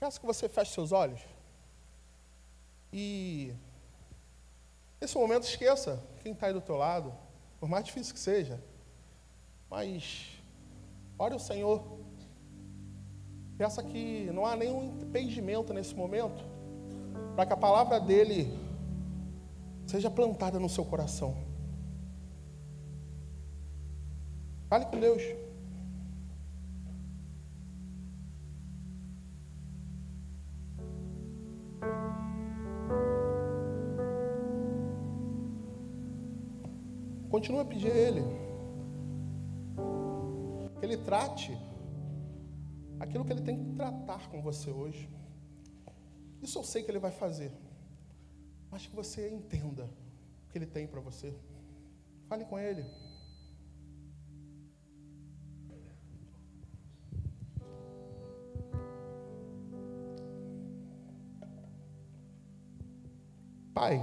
Peço que você feche seus olhos e, nesse momento, esqueça quem está aí do teu lado, por mais difícil que seja, mas ore ao Senhor. Peça que não há nenhum impedimento nesse momento para que a palavra dele seja plantada no seu coração. Fale com Deus. Continua a pedir a Ele que Ele trate aquilo que Ele tem que tratar com você hoje. Isso eu sei que Ele vai fazer, mas que você entenda o que Ele tem para você. Fale com Ele. Pai,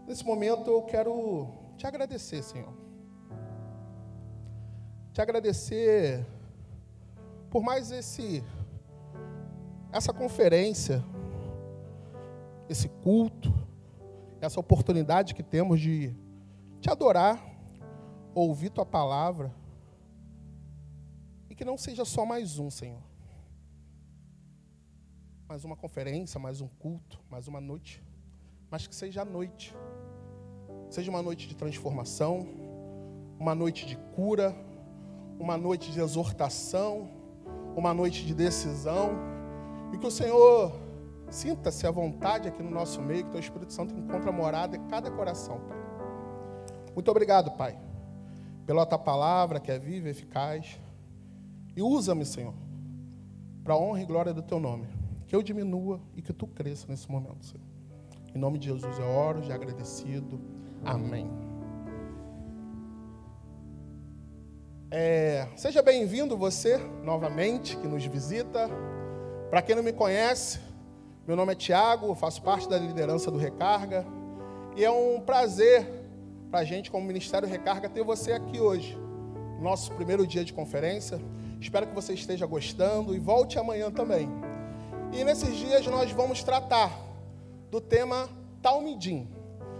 nesse momento eu quero te agradecer, Senhor. Te agradecer por mais essa conferência, esse culto, essa oportunidade que temos de te adorar, ouvir tua palavra, e que não seja só mais um, Senhor. Mais uma conferência, mais um culto, mais uma noite, mas que seja a noite. Seja uma noite de transformação, uma noite de cura, uma noite de exortação, uma noite de decisão, e que o Senhor sinta-se à vontade aqui no nosso meio, que teu Espírito Santo encontre morada em cada coração, Pai. Muito obrigado, Pai, pela tua palavra que é viva e eficaz, e usa-me, Senhor, para a honra e glória do teu nome, que eu diminua e que tu cresça nesse momento, Senhor. Em nome de Jesus eu oro, já agradecido. Amém. Seja bem-vindo você, novamente, que nos visita. Para quem não me conhece, meu nome é Tiago, eu faço parte da liderança do Recarga. E é um prazer para a gente, como Ministério Recarga, ter você aqui hoje. Nosso primeiro dia de conferência. Espero que você esteja gostando e volte amanhã também. E nesses dias nós vamos tratar do tema Talmidim.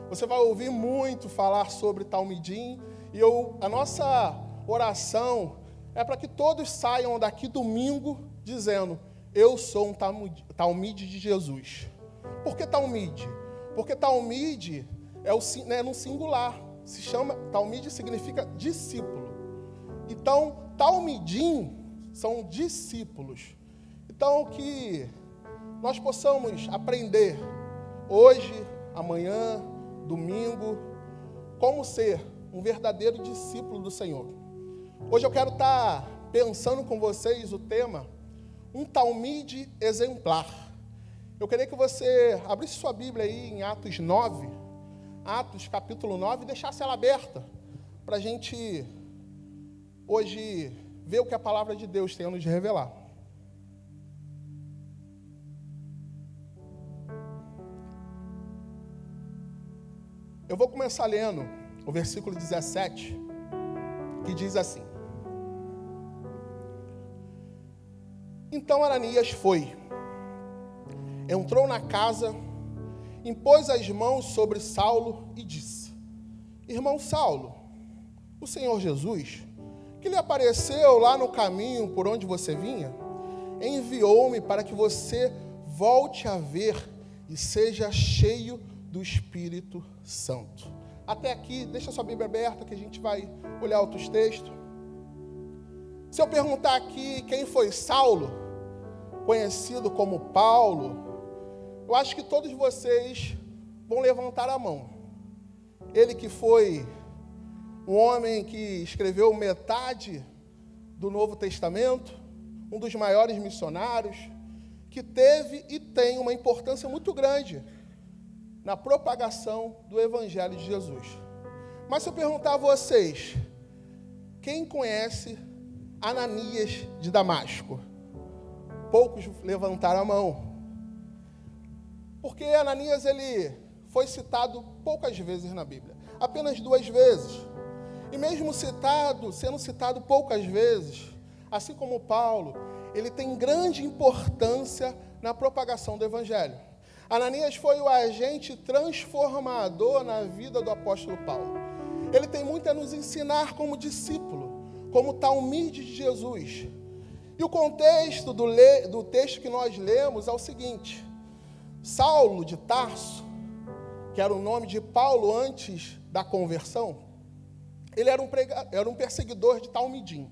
Você vai ouvir muito falar sobre Talmidim, e a nossa oração é para que todos saiam daqui domingo dizendo: eu sou um Talmide de Jesus. Por que Talmide? Porque Talmide é no singular. Se chama, Talmide significa discípulo. Então, Talmidim são discípulos. Então, que nós possamos aprender hoje, amanhã, domingo, como ser um verdadeiro discípulo do Senhor. Hoje eu quero estar pensando com vocês o tema, um Talmide exemplar. Eu queria que você abrisse sua Bíblia aí em Atos 9, Atos capítulo 9, e deixasse ela aberta, para a gente hoje ver o que a palavra de Deus tem a nos revelar. Eu vou começar lendo o versículo 17, que diz assim: Então Ananias foi, entrou na casa, impôs as mãos sobre Saulo e disse: Irmão Saulo, o Senhor Jesus, que lhe apareceu lá no caminho por onde você vinha, enviou-me para que você volte a ver e seja cheio do Espírito Santo. Até aqui, deixa sua Bíblia aberta que a gente vai olhar outros textos. Se eu perguntar aqui quem foi Saulo, conhecido como Paulo, eu acho que todos vocês vão levantar a mão. Ele que foi um homem que escreveu metade do Novo Testamento, um dos maiores missionários, que teve e tem uma importância muito grande na propagação do Evangelho de Jesus. Mas se eu perguntar a vocês, quem conhece Ananias de Damasco? Poucos levantaram a mão. Porque Ananias, ele foi citado poucas vezes na Bíblia, apenas 2 vezes. E mesmo sendo citado poucas vezes, assim como Paulo, ele tem grande importância na propagação do Evangelho. Ananias foi o agente transformador na vida do apóstolo Paulo. Ele tem muito a nos ensinar como discípulo, como talmide de Jesus. E o contexto do texto que nós lemos é o seguinte: Saulo de Tarso, que era o nome de Paulo antes da conversão, ele era um perseguidor de talmidim.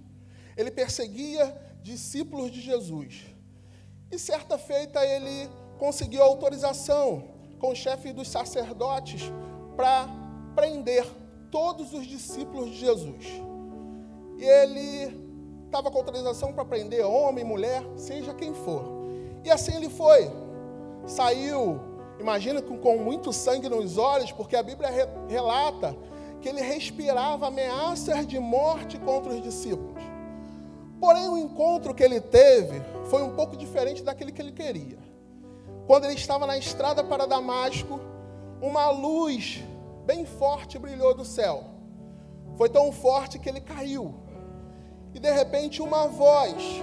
Ele perseguia discípulos de Jesus. E certa feita ele conseguiu autorização com o chefe dos sacerdotes para prender todos os discípulos de Jesus. E ele estava com autorização para prender homem, mulher, seja quem for. E assim ele foi. Saiu, imagina, com muito sangue nos olhos, porque a Bíblia relata que ele respirava ameaças de morte contra os discípulos. Porém, o encontro que ele teve foi um pouco diferente daquele que ele queria. Quando ele estava na estrada para Damasco, uma luz bem forte brilhou do céu. Foi tão forte que ele caiu. E de repente uma voz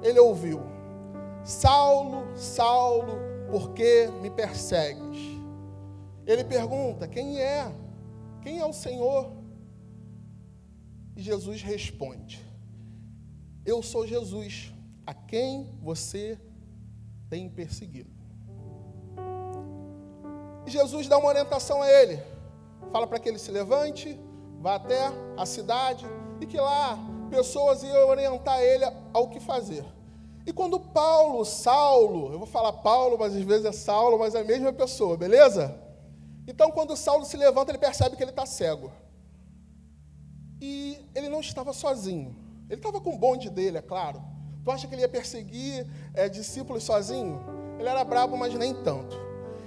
ele ouviu: Saulo, Saulo, por que me persegues? Ele pergunta: quem é? Quem é o Senhor? E Jesus responde: eu sou Jesus, a quem você tem perseguido. E Jesus dá uma orientação a ele. Fala para que ele se levante, vá até a cidade, e que lá pessoas iam orientar ele ao que fazer. E quando Saulo, eu vou falar Paulo, mas às vezes é Saulo, mas é a mesma pessoa, beleza? Então, quando Saulo se levanta, ele percebe que ele está cego. E ele não estava sozinho. Ele estava com o bonde dele, é claro. Tu acha que ele ia perseguir discípulos sozinho? Ele era brabo, mas nem tanto.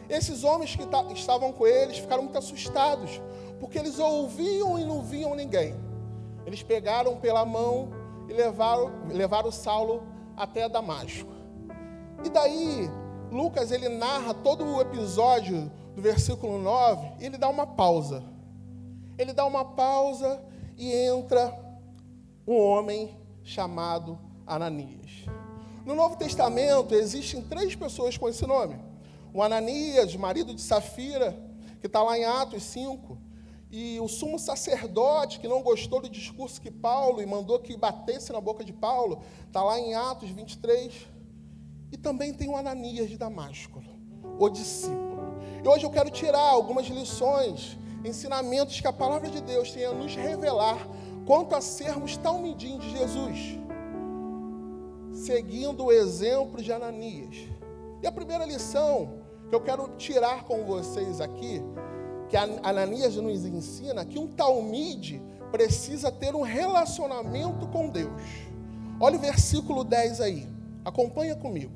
Esses homens que estavam com eles ficaram muito assustados, porque eles ouviam e não viam ninguém. Eles pegaram pela mão e levaram Saulo até Damasco. E daí, Lucas, ele narra todo o episódio do versículo 9, e ele dá uma pausa. Ele dá uma pausa e entra um homem chamado Ananias. No Novo Testamento, existem 3 pessoas com esse nome. O Ananias, marido de Safira, que está lá em Atos 5, e o sumo sacerdote, que não gostou do discurso que Paulo, e mandou que batesse na boca de Paulo, está lá em Atos 23. E também tem o Ananias de Damasco, o discípulo. E hoje eu quero tirar algumas lições, ensinamentos que a palavra de Deus tem a nos revelar quanto a sermos talmidim de Jesus, seguindo o exemplo de Ananias. E a primeira lição que eu quero tirar com vocês aqui, que Ananias nos ensina, que um talmide precisa ter um relacionamento com Deus. Olha o versículo 10 aí, acompanha comigo.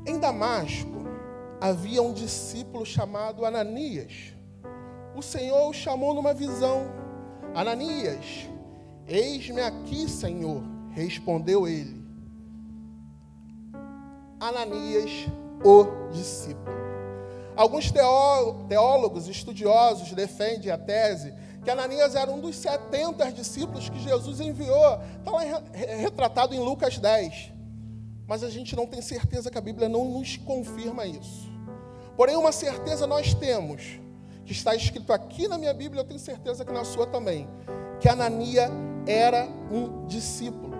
Em Damasco havia um discípulo chamado Ananias. O Senhor o chamou numa visão. Ananias, eis-me aqui, Senhor, respondeu ele. Ananias, o discípulo. Alguns teólogos estudiosos defendem a tese que Ananias era um dos 70 discípulos que Jesus enviou. Está lá retratado em Lucas 10. Mas a gente não tem certeza, que a Bíblia não nos confirma isso. Porém, uma certeza nós temos, que está escrito aqui na minha Bíblia, eu tenho certeza que na sua também, que Ananias era um discípulo.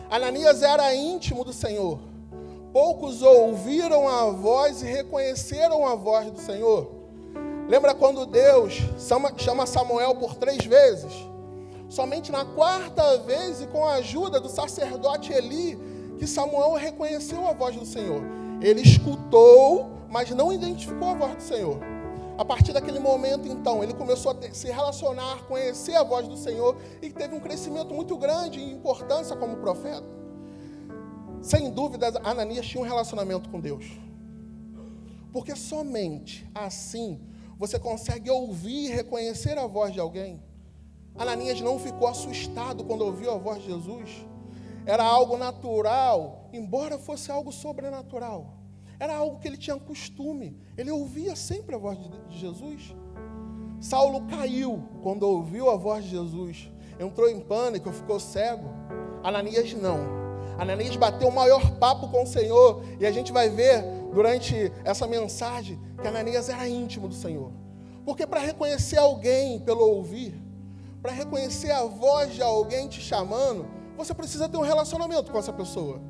Ananias era íntimo do Senhor. Poucos ouviram a voz e reconheceram a voz do Senhor. Lembra quando Deus chama Samuel por 3 vezes? Somente na 4ª vez, e com a ajuda do sacerdote Eli, que Samuel reconheceu a voz do Senhor. Ele escutou, mas não identificou a voz do Senhor. A partir daquele momento, então, ele começou a se relacionar, conhecer a voz do Senhor, e teve um crescimento muito grande em importância como profeta. Sem dúvida, Ananias tinha um relacionamento com Deus. Porque somente assim você consegue ouvir e reconhecer a voz de alguém. Ananias não ficou assustado quando ouviu a voz de Jesus. Era algo natural, embora fosse algo sobrenatural. Era algo que ele tinha costume. Ele ouvia sempre a voz de Jesus. Saulo caiu quando ouviu a voz de Jesus. Entrou em pânico, ficou cego. Ananias não. Ananias bateu o maior papo com o Senhor, e a gente vai ver durante essa mensagem que Ananias era íntimo do Senhor. Porque para reconhecer alguém pelo ouvir, para reconhecer a voz de alguém te chamando, você precisa ter um relacionamento com essa pessoa.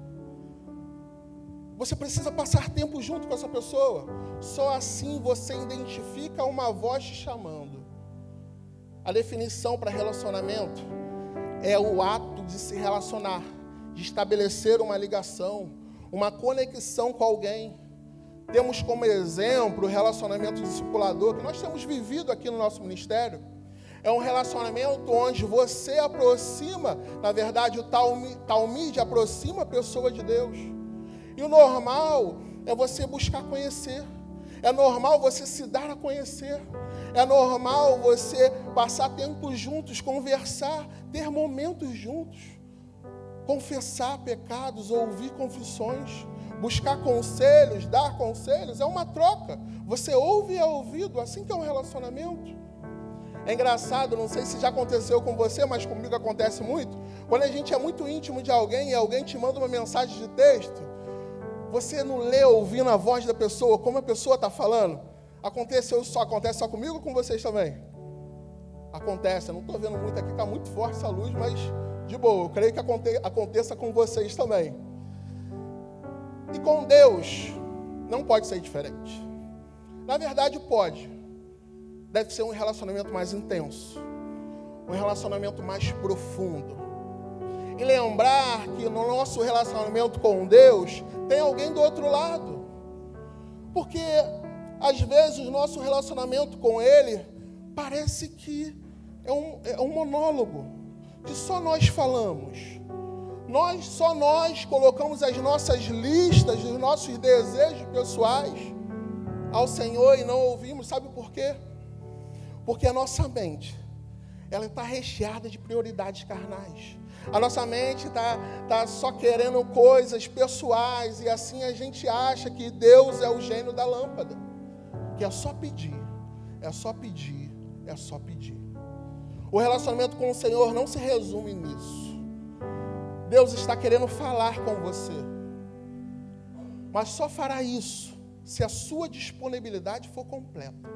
Você precisa passar tempo junto com essa pessoa. Só assim você identifica uma voz te chamando. A definição para relacionamento é o ato de se relacionar, de estabelecer uma ligação, uma conexão com alguém. Temos como exemplo o relacionamento discipulador que nós temos vivido aqui no nosso ministério. É um relacionamento onde você aproxima, na verdade o Talmide aproxima a pessoa de Deus. E o normal é você buscar conhecer. É normal você se dar a conhecer. É normal você passar tempo juntos, conversar, ter momentos juntos. Confessar pecados, ouvir confissões, buscar conselhos, dar conselhos, é uma troca. Você ouve e é ouvido, assim que é um relacionamento. É engraçado, não sei se já aconteceu com você, mas comigo acontece muito. Quando a gente é muito íntimo de alguém e alguém te manda uma mensagem de texto, você não lê ouvindo a voz da pessoa, como a pessoa está falando? Acontece só comigo ou com vocês também? Acontece, eu não estou vendo muito aqui, está muito forte essa luz, mas de boa, eu creio que aconteça com vocês também. E com Deus, não pode ser diferente. Na verdade, pode. Deve ser um relacionamento mais intenso, um relacionamento mais profundo. E lembrar que no nosso relacionamento com Deus, tem alguém do outro lado. Porque, às vezes, o nosso relacionamento com Ele parece que é um monólogo, que só nós falamos. Só nós colocamos as nossas listas, os nossos desejos pessoais ao Senhor e não ouvimos. Sabe por quê? Porque a nossa mente, ela está recheada de prioridades carnais. A nossa mente está só querendo coisas pessoais, e assim a gente acha que Deus é o gênio da lâmpada, que é só pedir, é só pedir, é só pedir. O relacionamento com o Senhor não se resume nisso. Deus está querendo falar com você, mas só fará isso se a sua disponibilidade for completa.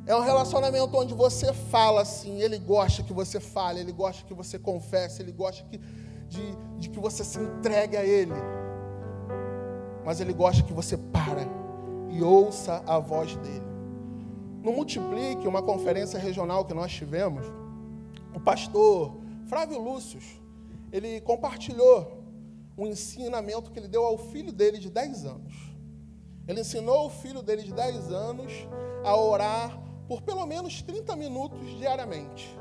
É um relacionamento onde você fala assim, Ele gosta que você fale, Ele gosta que você confesse, Ele gosta de que você se entregue a Ele. Mas Ele gosta que você para e ouça a voz dEle. No Multiplique, uma conferência regional que nós tivemos, o pastor Flávio Lúcio, ele compartilhou um ensinamento que ele deu ao filho dele de 10 anos. Ele ensinou o filho dele de 10 anos a orar por pelo menos 30 minutos diariamente.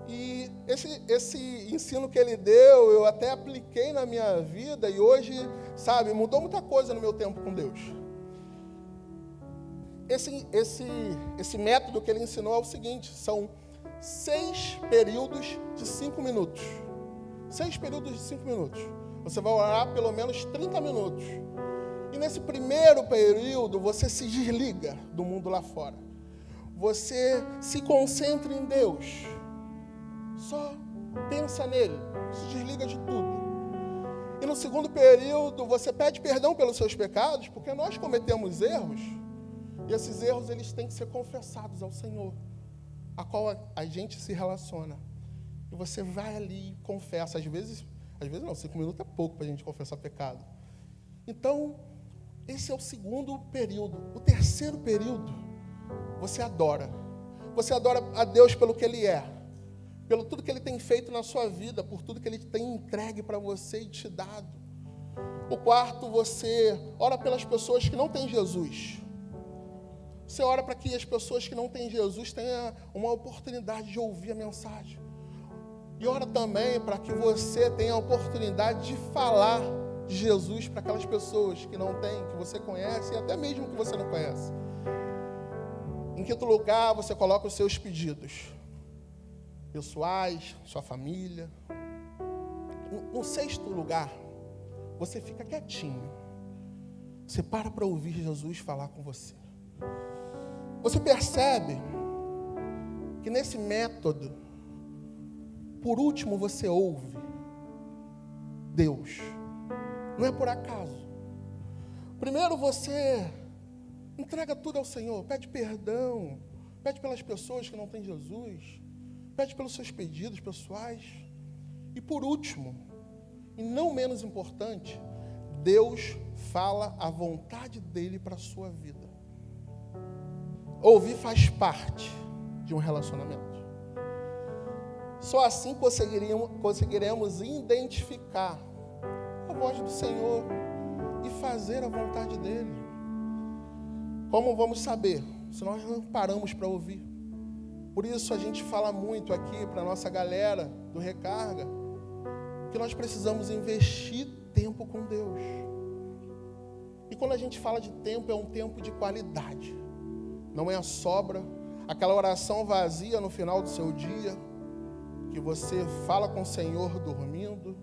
E esse ensino que ele deu, eu até apliquei na minha vida, e hoje, sabe, mudou muita coisa no meu tempo com Deus. Esse método que ele ensinou é o seguinte: são 6 períodos de 5 minutos. 6 períodos de 5 minutos. Você vai orar pelo menos 30 minutos. E nesse primeiro período, você se desliga do mundo lá fora. Você se concentra em Deus. Só pensa nele. Se desliga de tudo. E no segundo período, você pede perdão pelos seus pecados, porque nós cometemos erros. E esses erros, eles têm que ser confessados ao Senhor, a qual a gente se relaciona. E você vai ali e confessa. Às vezes não, 5 minutos é pouco para a gente confessar pecado. Então, esse é o segundo período. O terceiro período, você adora. Você adora a Deus pelo que Ele é, pelo tudo que Ele tem feito na sua vida, por tudo que Ele tem entregue para você e te dado. O quarto, você ora pelas pessoas que não têm Jesus. Você ora para que as pessoas que não têm Jesus tenham uma oportunidade de ouvir a mensagem. E ora também para que você tenha a oportunidade de falar de Jesus para aquelas pessoas que não têm, que você conhece e até mesmo que você não conhece. Em quinto lugar, você coloca os seus pedidos pessoais, sua família. No sexto lugar, você fica quietinho. Você para ouvir Jesus falar com você. Você percebe que nesse método, por último você ouve Deus. Não é por acaso. Primeiro você entrega tudo ao Senhor, pede perdão, pede pelas pessoas que não têm Jesus, pede pelos seus pedidos pessoais. E por último, e não menos importante, Deus fala a vontade dele para a sua vida. Ouvir faz parte de um relacionamento. Só assim conseguiremos identificar a voz do Senhor e fazer a vontade dele. Como vamos saber se nós não paramos para ouvir? Por isso a gente fala muito aqui para a nossa galera do Recarga, que nós precisamos investir tempo com Deus. E quando a gente fala de tempo, é um tempo de qualidade. Não é a sobra, aquela oração vazia no final do seu dia, que você fala com o Senhor dormindo,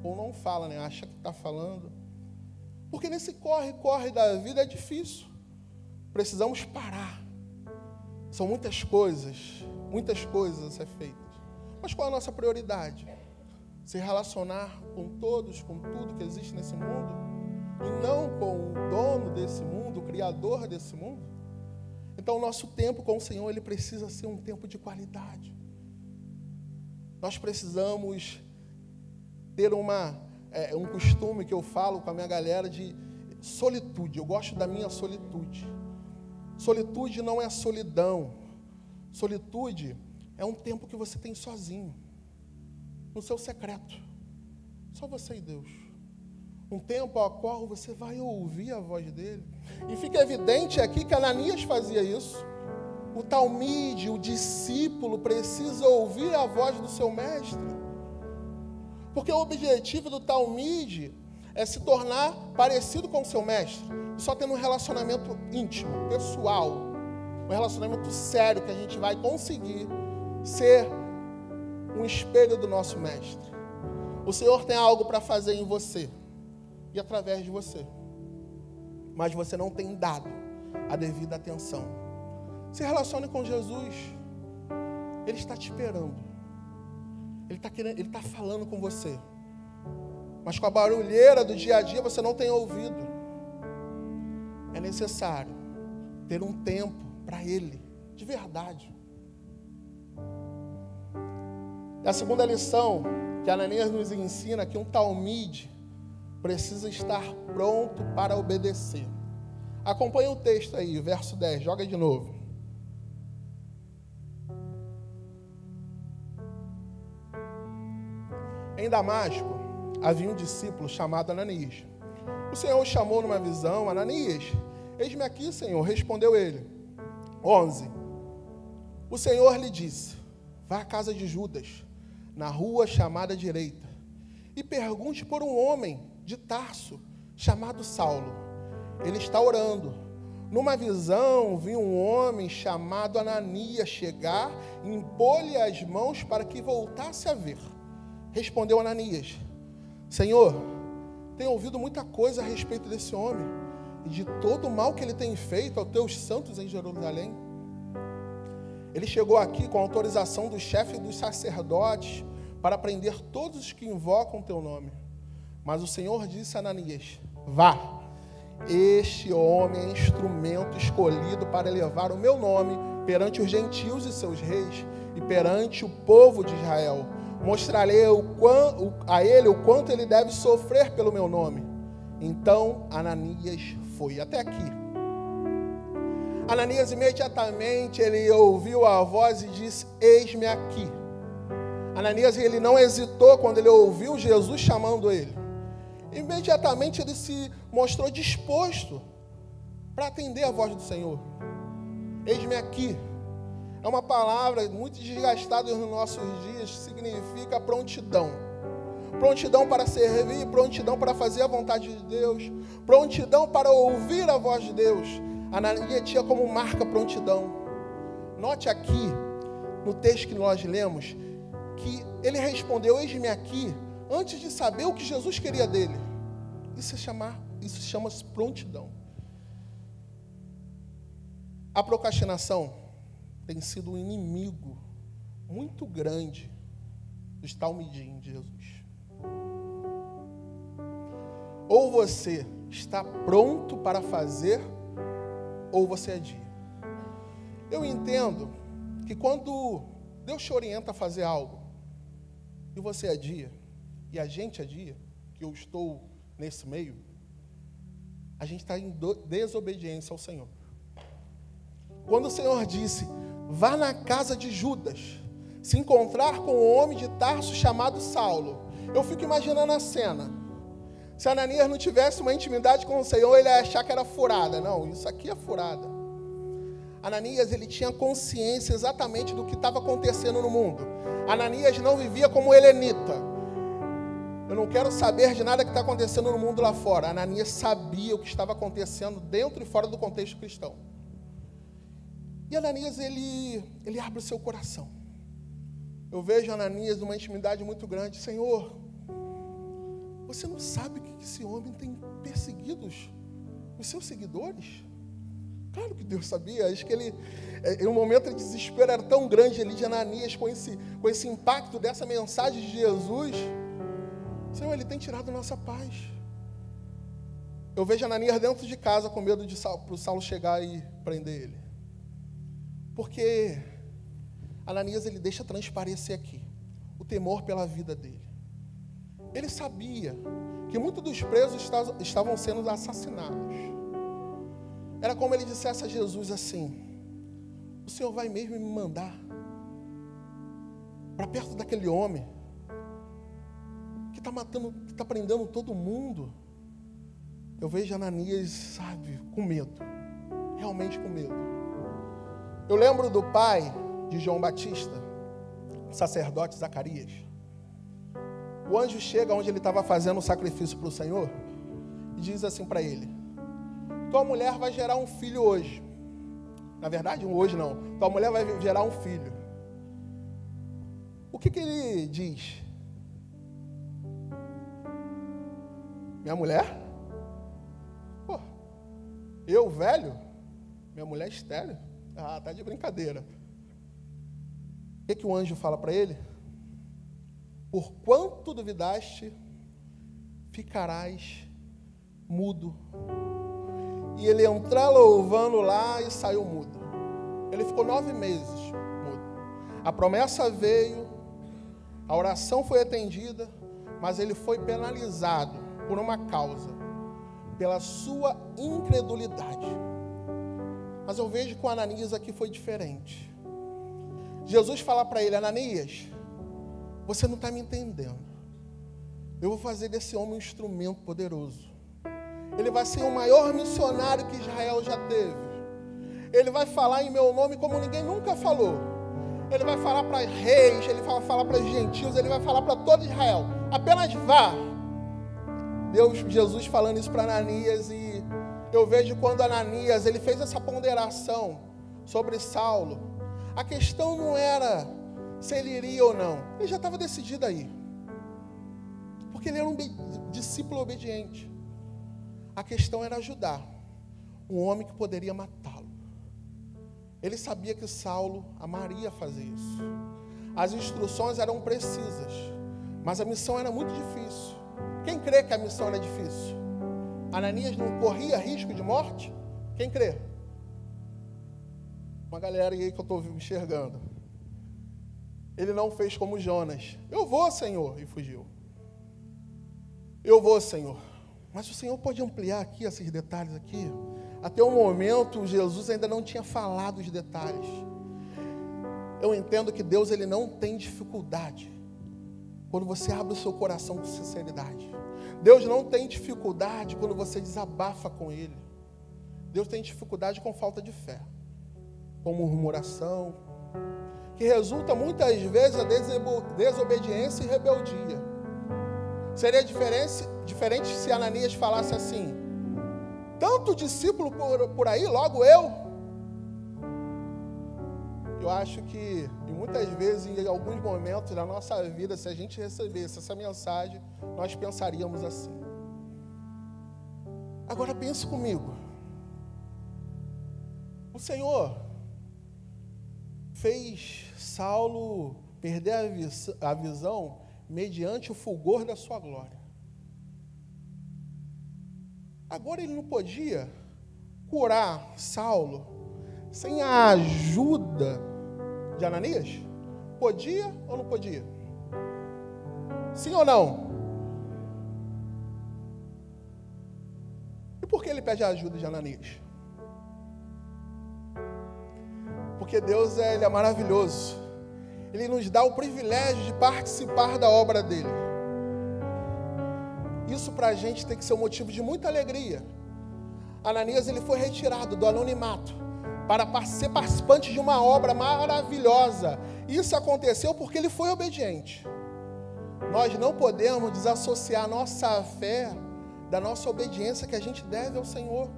ou não fala, né? Acha que está falando. Porque nesse corre da vida é difícil. Precisamos parar. São muitas coisas a ser feitas. Mas qual é a nossa prioridade? Se relacionar com todos, com tudo que existe nesse mundo, e não com o dono desse mundo, o criador desse mundo? Então o nosso tempo com o Senhor, ele precisa ser um tempo de qualidade. Nós precisamos ter um costume que eu falo com a minha galera de solitude. Eu gosto da minha solitude. Solitude não é solidão. Solitude é um tempo que você tem sozinho, no seu secreto. Só você e Deus. Um tempo ao qual você vai ouvir a voz dele. E fica evidente aqui que Ananias fazia isso. O talmide, o discípulo, precisa ouvir a voz do seu mestre. Porque o objetivo do talmide é se tornar parecido com o seu mestre. Só tendo um relacionamento íntimo, pessoal. Um relacionamento sério que a gente vai conseguir ser um espelho do nosso mestre. O Senhor tem algo para fazer em você e através de você. Mas você não tem dado a devida atenção. Se relacione com Jesus. Ele está te esperando. Ele está falando com você. Mas com a barulheira do dia a dia você não tem ouvido. É necessário ter um tempo para Ele, de verdade. E a segunda lição que Ananias nos ensina é que um talmide precisa estar pronto para obedecer. Acompanhe o texto aí, verso 10, joga de novo. Em Damasco, havia um discípulo chamado Ananias. O Senhor o chamou numa visão: Ananias, eis-me aqui, Senhor, respondeu ele. 11. O Senhor lhe disse: vá à casa de Judas, na rua chamada direita, e pergunte por um homem de Tarso, chamado Saulo. Ele está orando. Numa visão, vi um homem chamado Ananias chegar e impor-lhe as mãos para que voltasse a ver. Respondeu Ananias: Senhor, tenho ouvido muita coisa a respeito desse homem e de todo o mal que ele tem feito aos teus santos em Jerusalém. Ele chegou aqui com autorização do chefe dos sacerdotes para prender todos os que invocam o teu nome. Mas o Senhor disse a Ananias: vá, este homem é instrumento escolhido para elevar o meu nome perante os gentios e seus reis e perante o povo de Israel. Mostrarei a ele o quanto ele deve sofrer pelo meu nome. Então Ananias foi. Até aqui. Ananias imediatamente ele ouviu a voz e disse: eis-me aqui. Ananias, ele não hesitou quando ele ouviu Jesus chamando ele. Imediatamente ele se mostrou disposto para atender a voz do Senhor. Eis-me aqui. É uma palavra muito desgastada nos nossos dias, significa prontidão. Prontidão para servir, prontidão para fazer a vontade de Deus, prontidão para ouvir a voz de Deus. Ananias tinha como marca prontidão. Note aqui, no texto que nós lemos, que ele respondeu: eis-me aqui, antes de saber o que Jesus queria dele. Isso chama-se prontidão. A procrastinação tem sido um inimigo muito grande dos talmidim de Jesus. Ou você está pronto para fazer, ou você adia. Eu entendo que quando Deus te orienta a fazer algo, e você adia, e a gente adia, que eu estou nesse meio, a gente está em desobediência ao Senhor. Quando o Senhor disse, vá na casa de Judas, se encontrar com um homem de Tarso chamado Saulo, eu fico imaginando a cena. Se Ananias não tivesse uma intimidade com o Senhor, ele ia achar que era furada. Não, isso aqui é furada. Ananias, ele tinha consciência exatamente do que estava acontecendo no mundo. Ananias não vivia como helenita. Eu não quero saber de nada que está acontecendo no mundo lá fora. Ananias sabia o que estava acontecendo dentro e fora do contexto cristão. E Ananias, ele abre o seu coração. Eu vejo Ananias numa intimidade muito grande. Senhor, você não sabe que esse homem tem perseguido os seus seguidores? Claro que Deus sabia. Acho que ele, em um momento de desespero, era tão grande ali de Ananias com esse impacto dessa mensagem de Jesus. Senhor, ele tem tirado nossa paz. Eu vejo Ananias dentro de casa com medo para o Saulo chegar e prender ele. Porque Ananias, ele deixa transparecer aqui o temor pela vida dele. Ele sabia que muitos dos presos estavam sendo assassinados. Era como ele dissesse a Jesus assim, o Senhor vai mesmo me mandar para perto daquele homem que está matando, que está prendendo todo mundo? Eu vejo Ananias, sabe, com medo, realmente com medo. Eu lembro do pai de João Batista, o sacerdote Zacarias. O anjo chega onde ele estava fazendo o sacrifício para o Senhor e diz assim para ele, tua mulher vai gerar um filho hoje. Na verdade, hoje não. Tua mulher vai gerar um filho. O que ele diz? Minha mulher? Pô, eu, velho? Minha mulher estéril? Ah, tá de brincadeira. O que o anjo fala para ele? Por quanto duvidaste, ficarás mudo. E ele entrou louvando lá e saiu mudo. Ele ficou 9 meses mudo. A promessa veio, a oração foi atendida, mas ele foi penalizado por uma causa, pela sua incredulidade. Mas eu vejo que com Ananias aqui foi diferente. Jesus fala para ele, Ananias, você não está me entendendo. Eu vou fazer desse homem um instrumento poderoso. Ele vai ser o maior missionário que Israel já teve. Ele vai falar em meu nome como ninguém nunca falou. Ele vai falar para reis, ele vai falar para gentios, ele vai falar para todo Israel. Apenas vá. Jesus falando isso para Ananias, e eu vejo quando Ananias ele fez essa ponderação sobre Saulo. A questão não era se ele iria ou não. Ele já estava decidido a ir. Porque ele era um discípulo obediente. A questão era ajudar um homem que poderia matá-lo. Ele sabia que Saulo amaria fazer isso. As instruções eram precisas, mas a missão era muito difícil. Quem crê que a missão era difícil? Ananias não corria risco de morte? Quem crê? Uma galera aí que eu estou enxergando. Ele não fez como Jonas. Eu vou, Senhor, e fugiu. Eu vou, Senhor. Mas o Senhor pode ampliar aqui esses detalhes aqui? Até o momento, Jesus ainda não tinha falado os detalhes. Eu entendo que Deus ele não tem dificuldade quando você abre o seu coração com sinceridade. Deus não tem dificuldade quando você desabafa com Ele. Deus tem dificuldade com falta de fé, com murmuração, que resulta muitas vezes a desobediência e rebeldia. Seria diferente se Ananias falasse assim, tanto discípulo por aí, logo eu? Eu acho que, e muitas vezes, em alguns momentos da nossa vida, se a gente recebesse essa mensagem, nós pensaríamos assim. Agora pense comigo. O Senhor fez Saulo perder a visão mediante o fulgor da sua glória. Agora ele não podia curar Saulo sem a ajuda de Ananias? Podia ou não podia? Sim ou não? E por que ele pede a ajuda de Ananias? Porque Deus ele é maravilhoso. Ele nos dá o privilégio de participar da obra dele. Isso para a gente tem que ser um motivo de muita alegria. Ananias ele foi retirado do anonimato para ser participante de uma obra maravilhosa. Isso aconteceu porque ele foi obediente. Nós não podemos desassociar a nossa fé da nossa obediência que a gente deve ao Senhor.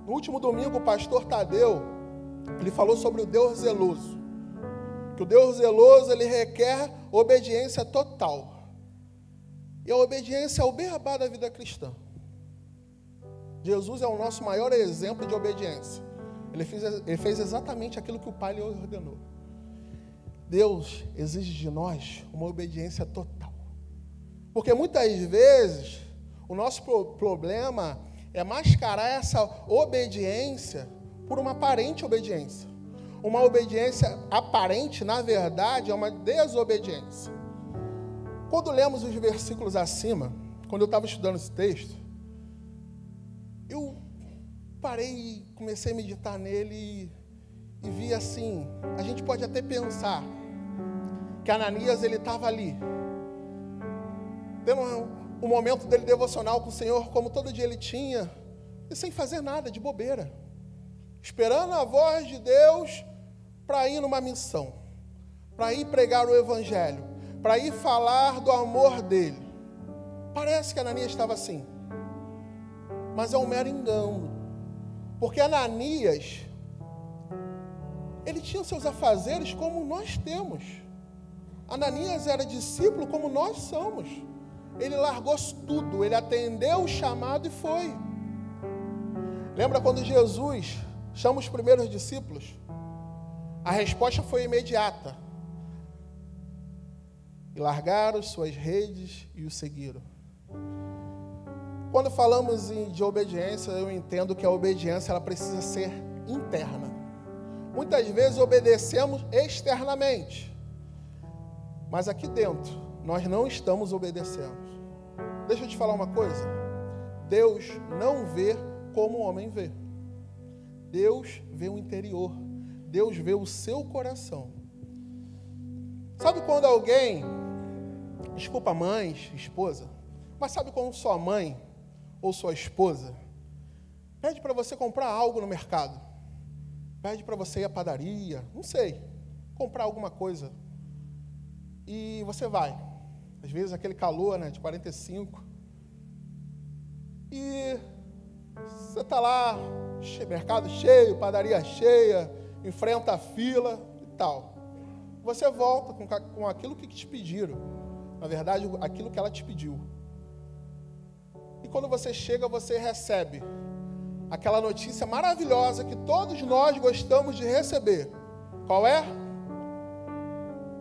No último domingo, o pastor Tadeu, ele falou sobre o Deus zeloso. Que o Deus zeloso, ele requer obediência total. E a obediência é o beabá da vida cristã. Jesus é o nosso maior exemplo de obediência. Ele fez exatamente aquilo que o Pai lhe ordenou. Deus exige de nós uma obediência total. Porque muitas vezes o nosso problema é mascarar essa obediência por uma aparente obediência. Uma obediência aparente, na verdade, é uma desobediência. Quando lemos os versículos acima, quando eu estava estudando esse texto, eu parei e comecei a meditar nele e vi assim, a gente pode até pensar que Ananias ele estava ali, tendo um momento dele devocional com o Senhor, como todo dia ele tinha, e sem fazer nada, de bobeira, esperando a voz de Deus para ir numa missão, para ir pregar o Evangelho, para ir falar do amor dele. Parece que Ananias estava assim, mas é um mero engano, porque Ananias, ele tinha seus afazeres como nós temos. Ananias era discípulo como nós somos. Ele largou tudo, ele atendeu o chamado e foi. Lembra quando Jesus chama os primeiros discípulos? A resposta foi imediata. E largaram suas redes e o seguiram. Quando falamos de obediência, eu entendo que a obediência ela precisa ser interna. Muitas vezes obedecemos externamente, mas aqui dentro nós não estamos obedecendo. Deixa eu te falar uma coisa. Deus não vê como o homem vê. Deus vê o interior. Deus vê o seu coração. Sabe quando alguém, desculpa mãe, esposa, mas sabe quando sua mãe ou sua esposa pede para você comprar algo no mercado, pede para você ir à padaria, não sei, comprar alguma coisa, e você vai, às vezes aquele calor, de 45, e você está lá, mercado cheio, padaria cheia, enfrenta a fila e tal. Você volta com aquilo que te pediram, na verdade, aquilo que ela te pediu. E quando você chega, você recebe aquela notícia maravilhosa que todos nós gostamos de receber. Qual é?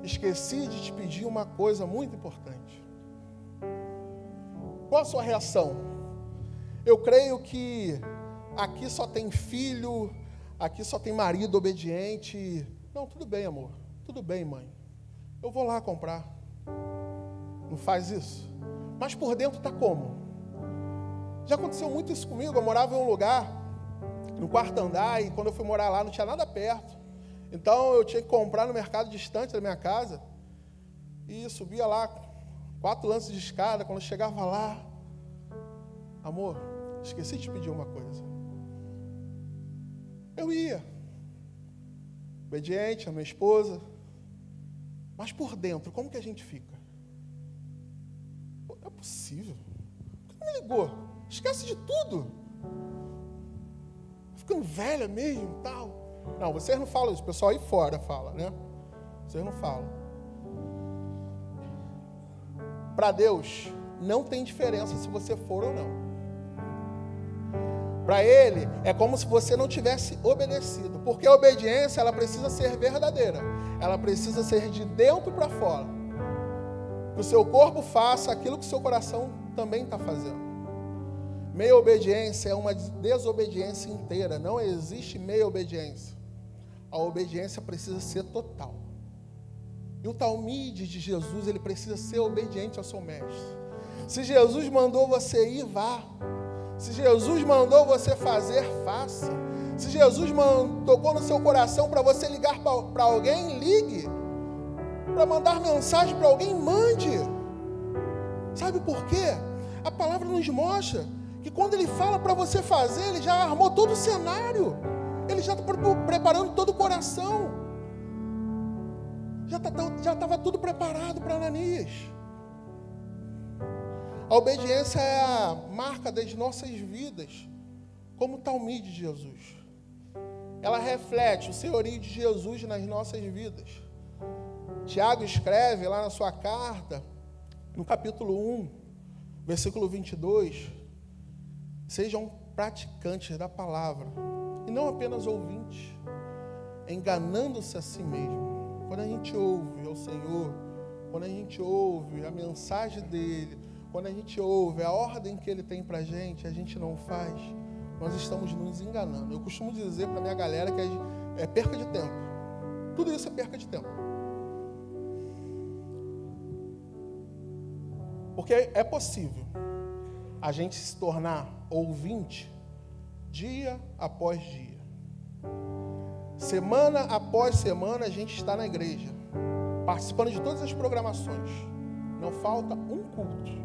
Esqueci de te pedir uma coisa muito importante. Qual a sua reação? Eu creio que aqui só tem filho, aqui só tem marido obediente. Não, tudo bem, amor. Tudo bem, mãe. Eu vou lá comprar. Não faz isso. Mas por dentro está como? Já aconteceu muito isso comigo. Eu morava em um lugar, no quarto andar, e quando eu fui morar lá não tinha nada perto. Então eu tinha que comprar no mercado distante da minha casa. E subia lá, 4 lances de escada. Quando eu chegava lá, amor, esqueci de te pedir uma coisa. Eu ia, obediente, a minha esposa. Mas por dentro, como que a gente fica? Pô, não é possível. Por que não me ligou? Esquece de tudo. Ficando velha mesmo e tal. Não, vocês não falam isso. O pessoal aí fora fala, né? Vocês não falam. Para Deus, não tem diferença se você for ou não. Para ele, é como se você não tivesse obedecido. Porque a obediência, ela precisa ser verdadeira. Ela precisa ser de dentro para fora. Que o seu corpo faça aquilo que o seu coração também está fazendo. Meia obediência é uma desobediência inteira. Não existe meia obediência. A obediência precisa ser total. E o talmide de Jesus, ele precisa ser obediente ao seu mestre. Se Jesus mandou você ir, vá. Se Jesus mandou você fazer, faça. Se Jesus tocou no seu coração para você ligar para alguém, ligue. Para mandar mensagem para alguém, mande. Sabe por quê? A palavra nos mostra que quando ele fala para você fazer, ele já armou todo o cenário. Ele já está preparando todo o coração. Já estava tudo preparado para Ananias. A obediência é a marca das nossas vidas, como o talmide de Jesus. Ela reflete o senhorio de Jesus nas nossas vidas. Tiago escreve lá na sua carta, no capítulo 1, versículo 22, sejam praticantes da palavra, e não apenas ouvintes, enganando-se a si mesmo. Quando a gente ouve ao Senhor, quando a gente ouve a mensagem dEle, quando a gente ouve a ordem que Ele tem para a gente não faz, nós estamos nos enganando. Eu costumo dizer para a minha galera que é perca de tempo. Tudo isso é perca de tempo. Porque é possível a gente se tornar ouvinte dia após dia. Semana após semana a gente está na igreja, participando de todas as programações. Não falta um culto.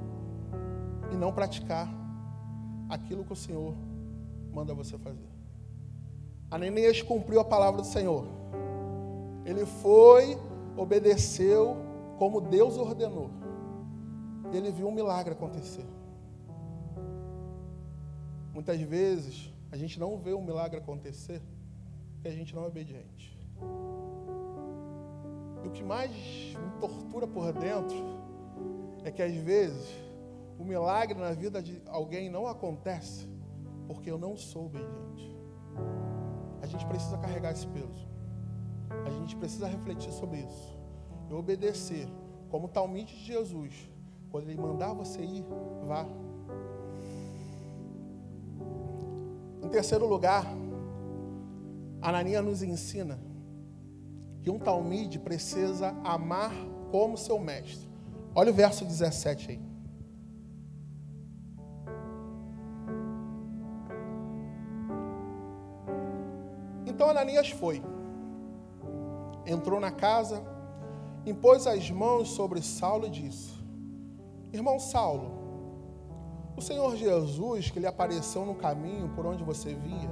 E não praticar aquilo que o Senhor manda você fazer. Ananias cumpriu a palavra do Senhor. Ele foi, obedeceu como Deus ordenou. Ele viu um milagre acontecer. Muitas vezes a gente não vê um milagre acontecer porque a gente não é obediente. E o que mais me tortura por dentro é que às vezes o milagre na vida de alguém não acontece porque eu não sou obediente. A gente precisa carregar esse peso. A gente precisa refletir sobre isso. E obedecer, como o talmide de Jesus. Quando Ele mandar você ir, vá. Em terceiro lugar, Ananias nos ensina que um talmide precisa amar como seu mestre. Olha o verso 17 aí. Então Ananias foi, entrou na casa, impôs as mãos sobre Saulo e disse: Irmão Saulo, o Senhor Jesus, que lhe apareceu no caminho por onde você vinha,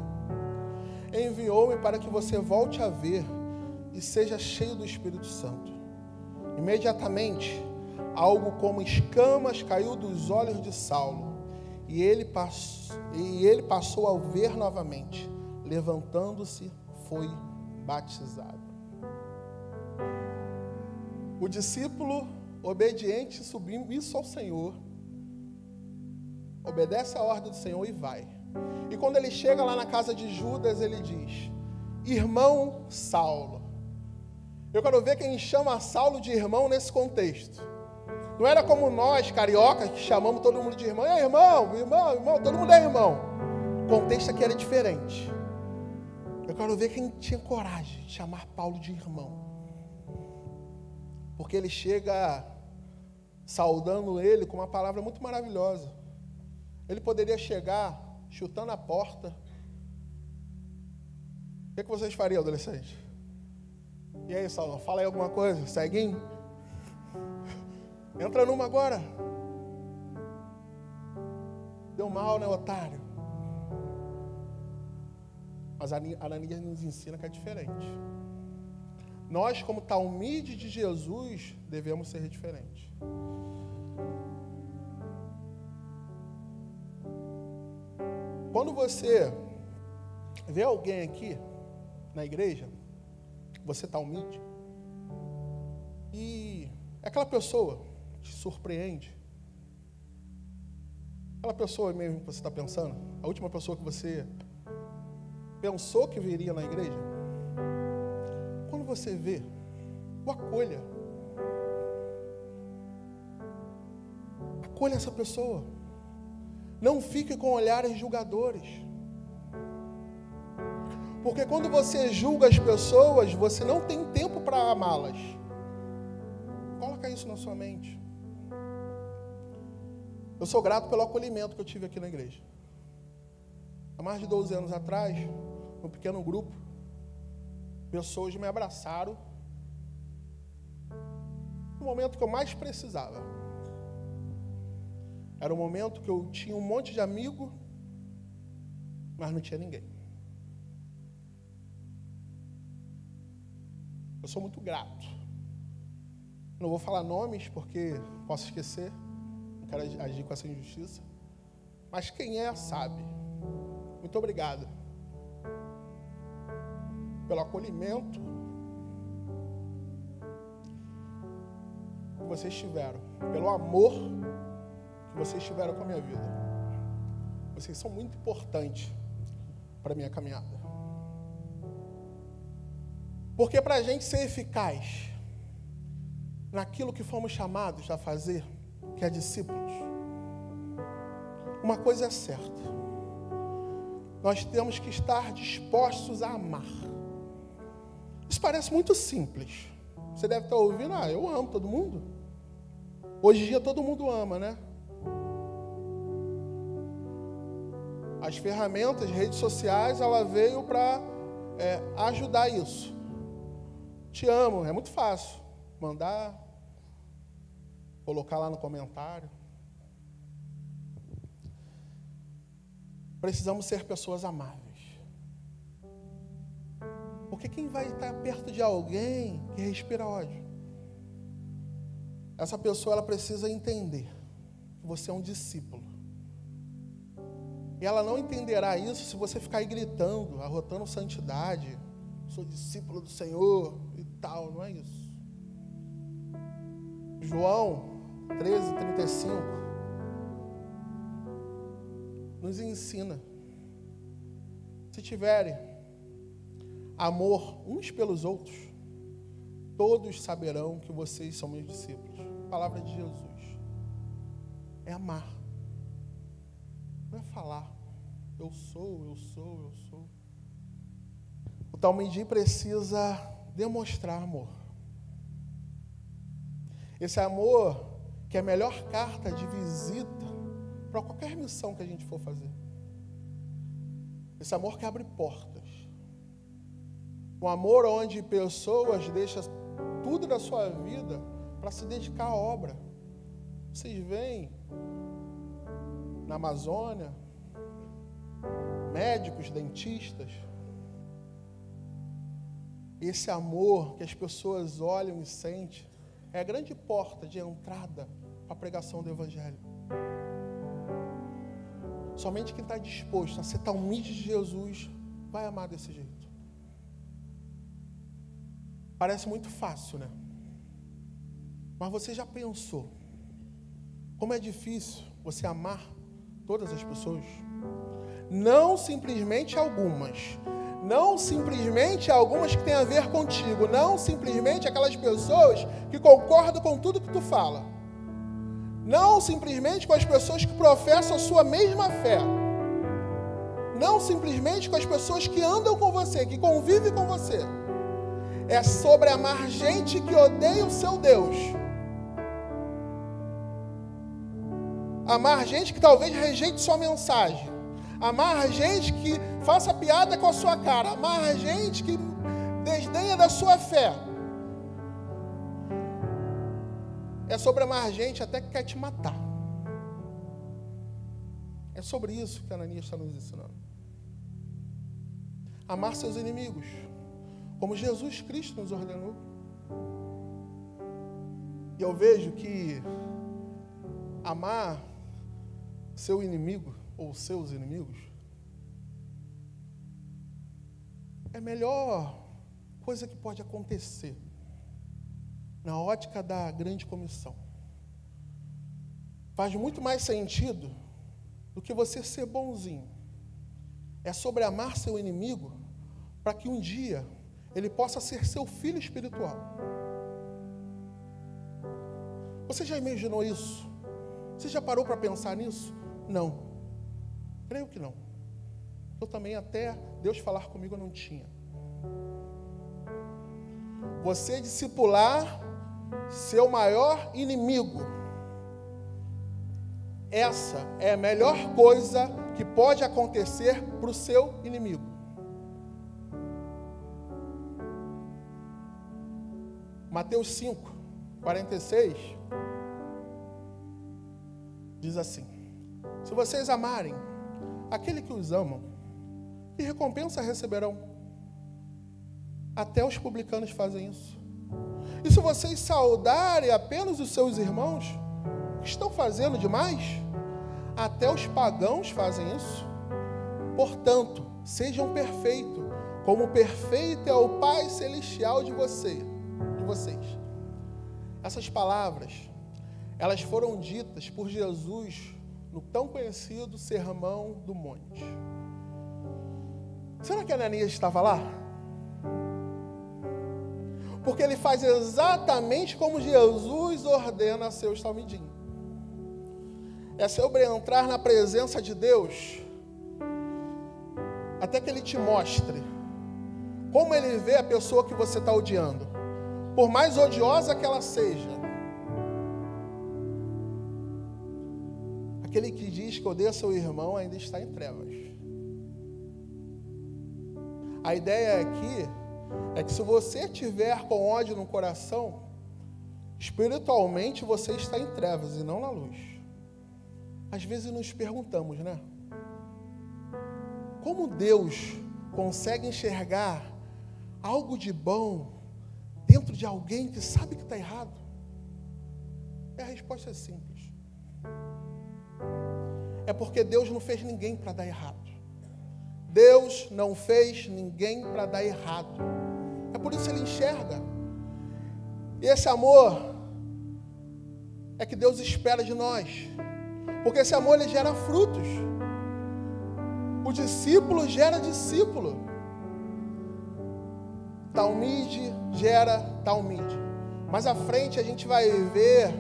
enviou-me para que você volte a ver e seja cheio do Espírito Santo. Imediatamente, algo como escamas caiu dos olhos de Saulo, e ele passou a ver novamente. Levantando-se, foi batizado. O discípulo obediente, submisso ao Senhor, obedece a ordem do Senhor e vai. E quando ele chega lá na casa de Judas, ele diz: Irmão Saulo. Eu quero ver quem chama Saulo de irmão nesse contexto. Não era como nós, cariocas, que chamamos todo mundo de irmão. É irmão, todo mundo é irmão. O contexto aqui era diferente. Eu quero ver quem tinha coragem de chamar Paulo de irmão. Porque ele chega saudando ele com uma palavra muito maravilhosa. Ele poderia chegar chutando a porta. O que vocês fariam, adolescente? E aí, Saulo, fala aí alguma coisa, ceguinho? Entra numa agora. Deu mal, né, otário? Mas Ananias nos ensina que é diferente. Nós, como talmide de Jesus, devemos ser diferentes. Quando você vê alguém aqui na igreja, você talmide, e aquela pessoa te surpreende, Aquela pessoa mesmo que você está pensando, a última pessoa que você pensou que viria na igreja, quando você vê, o acolha. Acolha essa pessoa. Não fique com olhares julgadores. Porque quando você julga as pessoas, você não tem tempo para amá-las. Coloca isso na sua mente. Eu sou grato pelo acolhimento que eu tive aqui na igreja. Há mais de 12 anos atrás, num pequeno grupo, pessoas me abraçaram no momento que eu mais precisava. Era um momento que eu tinha um monte de amigo, mas não tinha ninguém. Eu sou muito grato. Não vou falar nomes porque posso esquecer. Não quero agir com essa injustiça. Mas quem é, sabe. Muito obrigado pelo acolhimento que vocês tiveram, pelo amor que vocês tiveram com a minha vida. Vocês são muito importantes para a minha caminhada. Porque para a gente ser eficaz naquilo que fomos chamados a fazer, que é discípulos, uma coisa é certa: nós temos que estar dispostos a amar. Isso parece muito simples. Você deve estar ouvindo, eu amo todo mundo. Hoje em dia todo mundo ama, né? As ferramentas, redes sociais, ela veio para ajudar isso. Te amo, é muito fácil. Mandar, colocar lá no comentário. Precisamos ser pessoas amáveis. Porque quem vai estar perto de alguém que respira ódio? Essa pessoa, ela precisa entender que você é um discípulo. E ela não entenderá isso se você ficar aí gritando, arrotando santidade. Sou discípulo do Senhor e tal, não é isso. João 13:35 nos ensina: se tiverem amor uns pelos outros, todos saberão que vocês são meus discípulos. A palavra de Jesus é amar, não é falar eu sou. O Talmudi precisa demonstrar amor. Esse amor que é a melhor carta de visita para qualquer missão que a gente for fazer. Esse amor que abre portas. Um amor onde pessoas deixam tudo da sua vida para se dedicar à obra. Vocês veem na Amazônia médicos, dentistas. Esse amor que as pessoas olham e sentem é a grande porta de entrada para a pregação do Evangelho. Somente quem está disposto a ser talmide de Jesus vai amar desse jeito. Parece muito fácil, né? Mas você já pensou como é difícil você amar todas as pessoas? Não simplesmente algumas. Não simplesmente algumas que têm a ver contigo. Não simplesmente aquelas pessoas que concordam com tudo que tu fala. Não simplesmente com as pessoas que professam a sua mesma fé. Não simplesmente com as pessoas que andam com você, que convivem com você. É sobre amar gente que odeia o seu Deus. Amar gente que talvez rejeite sua mensagem. Amar gente que faça piada com a sua cara. Amar gente que desdenha da sua fé. É sobre amar gente até que quer te matar. É sobre isso que Ananias está nos ensinando. Amar seus inimigos, como Jesus Cristo nos ordenou. E eu vejo que amar seu inimigo ou seus inimigos é a melhor coisa que pode acontecer na ótica da grande comissão. Faz muito mais sentido do que você ser bonzinho. É sobre amar seu inimigo para que um dia ele possa ser seu filho espiritual. Você já imaginou isso? Você já parou para pensar nisso? Não. Creio que não. Eu também, até Deus falar comigo, eu não tinha. Você discipular seu maior inimigo. Essa é a melhor coisa que pode acontecer para o seu inimigo. Mateus 5, 46, diz assim: se vocês amarem aquele que os amam, que recompensa receberão? Até os publicanos fazem isso. E se vocês saudarem apenas os seus irmãos, estão fazendo demais? Até os pagãos fazem isso. Portanto, sejam perfeitos, como perfeito é o Pai Celestial de vocês. Essas palavras, elas foram ditas por Jesus no tão conhecido Sermão do Monte. Será que Ananias estava lá? Porque ele faz exatamente como Jesus ordena a seus talmidim. É sobre entrar na presença de Deus, até que Ele te mostre como Ele vê a pessoa que você está odiando, por mais odiosa que ela seja. Aquele que diz que odeia seu irmão ainda está em trevas. A ideia aqui é que se você tiver com ódio no coração, espiritualmente você está em trevas e não na luz. Às vezes nos perguntamos, né? Como Deus consegue enxergar algo de bom dentro de alguém que sabe que está errado? E a resposta é simples. É porque Deus não fez ninguém para dar errado. Deus não fez ninguém para dar errado. É por isso Ele enxerga. E esse amor é que Deus espera de nós. Porque esse amor, ele gera frutos. O discípulo gera discípulo. Talmide gera talmide. Mais à frente a gente vai ver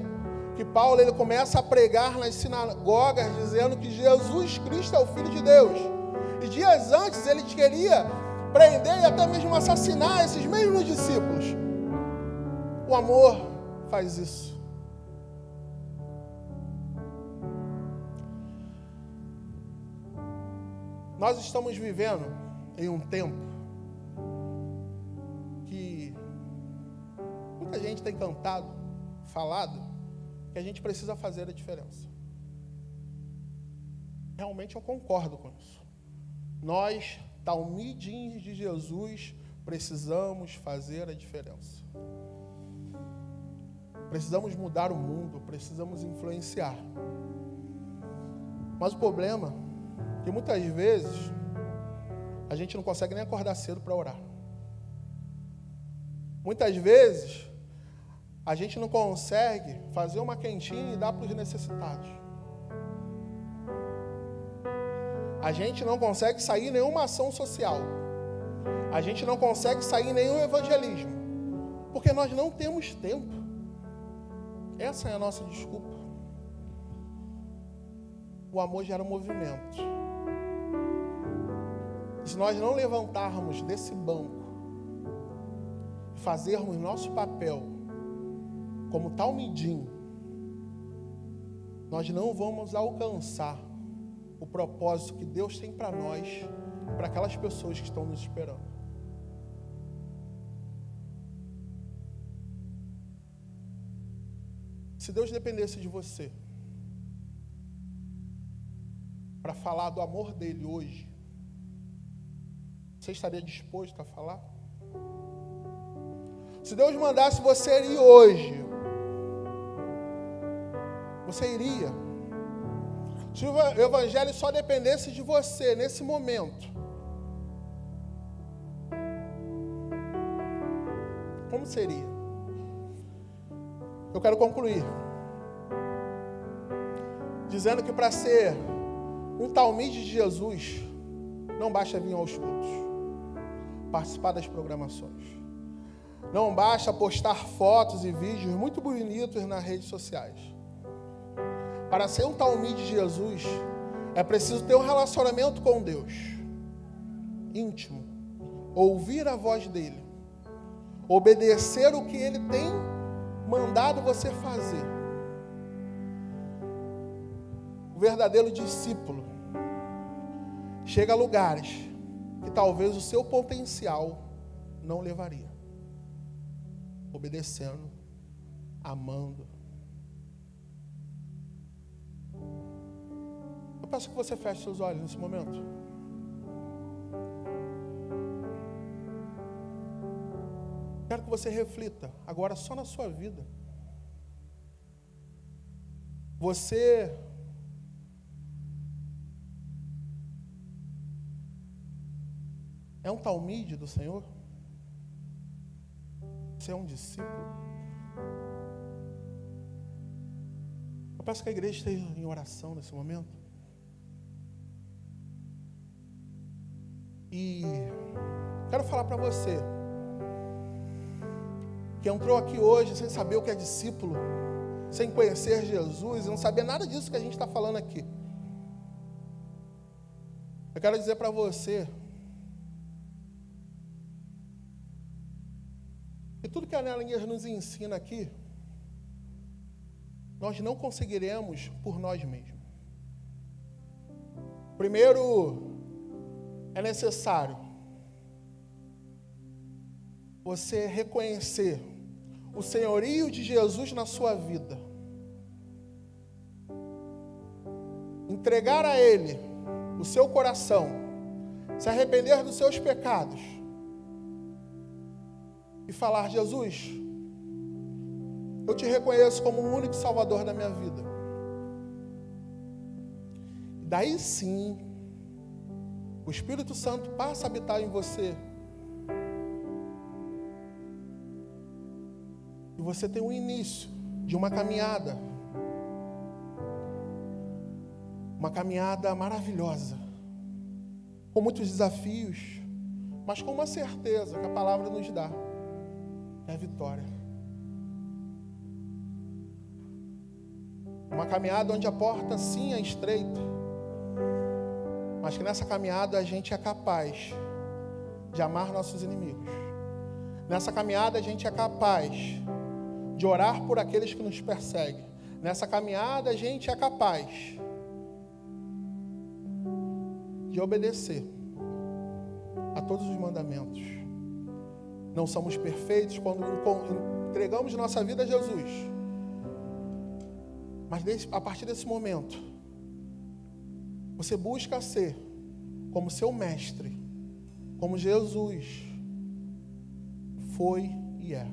que Paulo, ele começa a pregar nas sinagogas dizendo que Jesus Cristo é o Filho de Deus. E dias antes ele queria prender e até mesmo assassinar esses mesmos discípulos. O amor faz isso. Nós estamos vivendo em um tempo que muita gente tem cantado, falado, que a gente precisa fazer a diferença. Realmente eu concordo com isso. Nós, talmidins de Jesus, precisamos fazer a diferença. Precisamos mudar o mundo, precisamos influenciar. Mas o problema é que muitas vezes a gente não consegue nem acordar cedo para orar. Muitas vezes a gente não consegue fazer uma quentinha e dar para os necessitados. A gente não consegue sair em nenhuma ação social. A gente não consegue sair em nenhum evangelismo. Porque nós não temos tempo. Essa é a nossa desculpa. O amor gera movimento. Se nós não levantarmos desse banco e fazermos nosso papel como talmidim, nós não vamos alcançar o propósito que Deus tem para nós, para aquelas pessoas que estão nos esperando. Se Deus dependesse de você para falar do amor dele hoje, você estaria disposto a falar? Se Deus mandasse você ir hoje, você iria? Se o evangelho só dependesse de você nesse momento, como seria? Eu quero concluir dizendo que para ser Um talmide de Jesus não basta vir aos cultos, participar das programações. Não basta postar fotos e vídeos muito bonitos nas redes sociais. Para ser um talmide de Jesus, é preciso ter um relacionamento com Deus, íntimo, ouvir a voz dele, obedecer o que ele tem mandado você fazer. O verdadeiro discípulo chega a lugares que talvez o seu potencial não levaria. Obedecendo, amando. Eu peço que você feche seus olhos nesse momento. Quero que você reflita agora só na sua vida. Você é um talmide do Senhor? Você é um discípulo? Eu peço que a igreja esteja em oração nesse momento. E quero falar para você que entrou aqui hoje sem saber o que é discípulo, sem conhecer Jesus e não saber nada disso que a gente está falando aqui. Eu quero dizer para você que tudo que a Anélia nos ensina aqui, nós não conseguiremos por nós mesmos. Primeiro, é necessário você reconhecer o senhorio de Jesus na sua vida. Entregar a Ele o seu coração, se arrepender dos seus pecados e falar: Jesus, eu te reconheço como o único Salvador da minha vida. Daí sim, o Espírito Santo passa a habitar em você. E você tem um início de uma caminhada. Uma caminhada maravilhosa. Com muitos desafios, mas com uma certeza que a palavra nos dá. É a vitória. Uma caminhada onde a porta sim é estreita, mas que nessa caminhada a gente é capaz de amar nossos inimigos. Nessa caminhada a gente é capaz de orar por aqueles que nos perseguem. Nessa caminhada a gente é capaz de obedecer a todos os mandamentos. Não somos perfeitos quando entregamos nossa vida a Jesus. Mas a partir desse momento, você busca ser como seu mestre, como Jesus foi e é.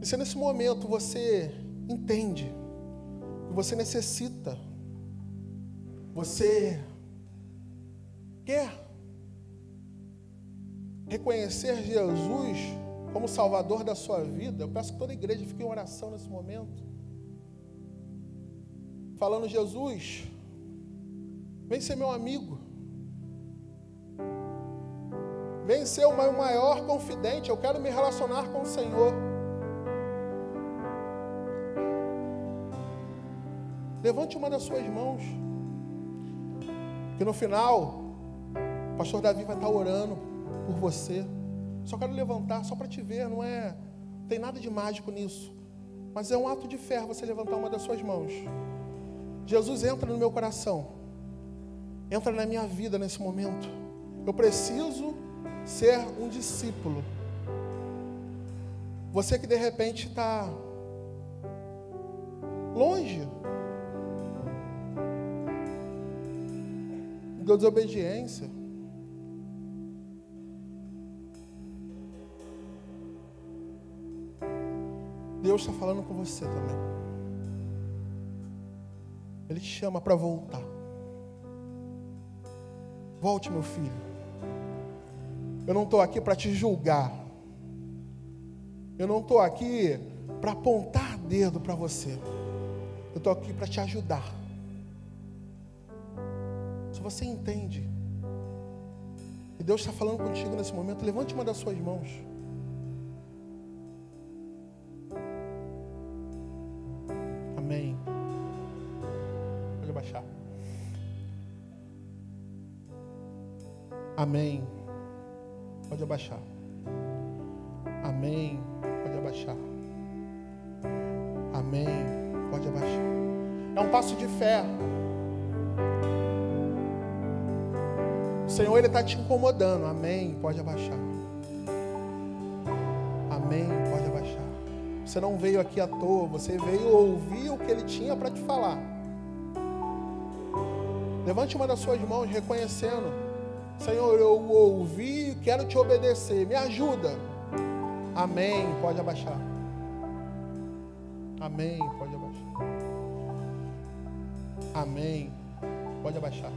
E se nesse momento você entende que você necessita, você quer reconhecer Jesus como Salvador da sua vida, eu peço que toda a igreja fique em oração nesse momento, falando: Jesus, vem ser meu amigo, vem ser o meu maior confidente, eu quero me relacionar com o Senhor. Levante uma das suas mãos, que no final o pastor Davi vai estar orando por você. Só quero levantar, só para te ver, não tem nada de mágico nisso, mas é um ato de fé você levantar uma das suas mãos. Jesus, entra no meu coração, entra na minha vida nesse momento. Eu preciso ser um discípulo. Você que de repente está longe da desobediência, Deus está falando com você também. Ele te chama para voltar. Volte, meu filho. Eu não estou aqui para te julgar. Eu não estou aqui para apontar dedo para você. Eu estou aqui para te ajudar. Se você entende que Deus está falando contigo nesse momento, levante uma das suas mãos. Amém. Pode abaixar. Amém. Pode abaixar. Amém. Pode abaixar. Amém. Pode abaixar. É um passo de fé. O Senhor, Ele está te incomodando. Amém. Pode abaixar. Amém. Pode abaixar. Você não veio aqui à toa. Você veio ouvir o que Ele tinha para te falar. Levante uma das suas mãos reconhecendo. Senhor, eu ouvi e quero te obedecer. Me ajuda. Amém. Pode abaixar. Amém. Pode abaixar. Amém. Pode abaixar.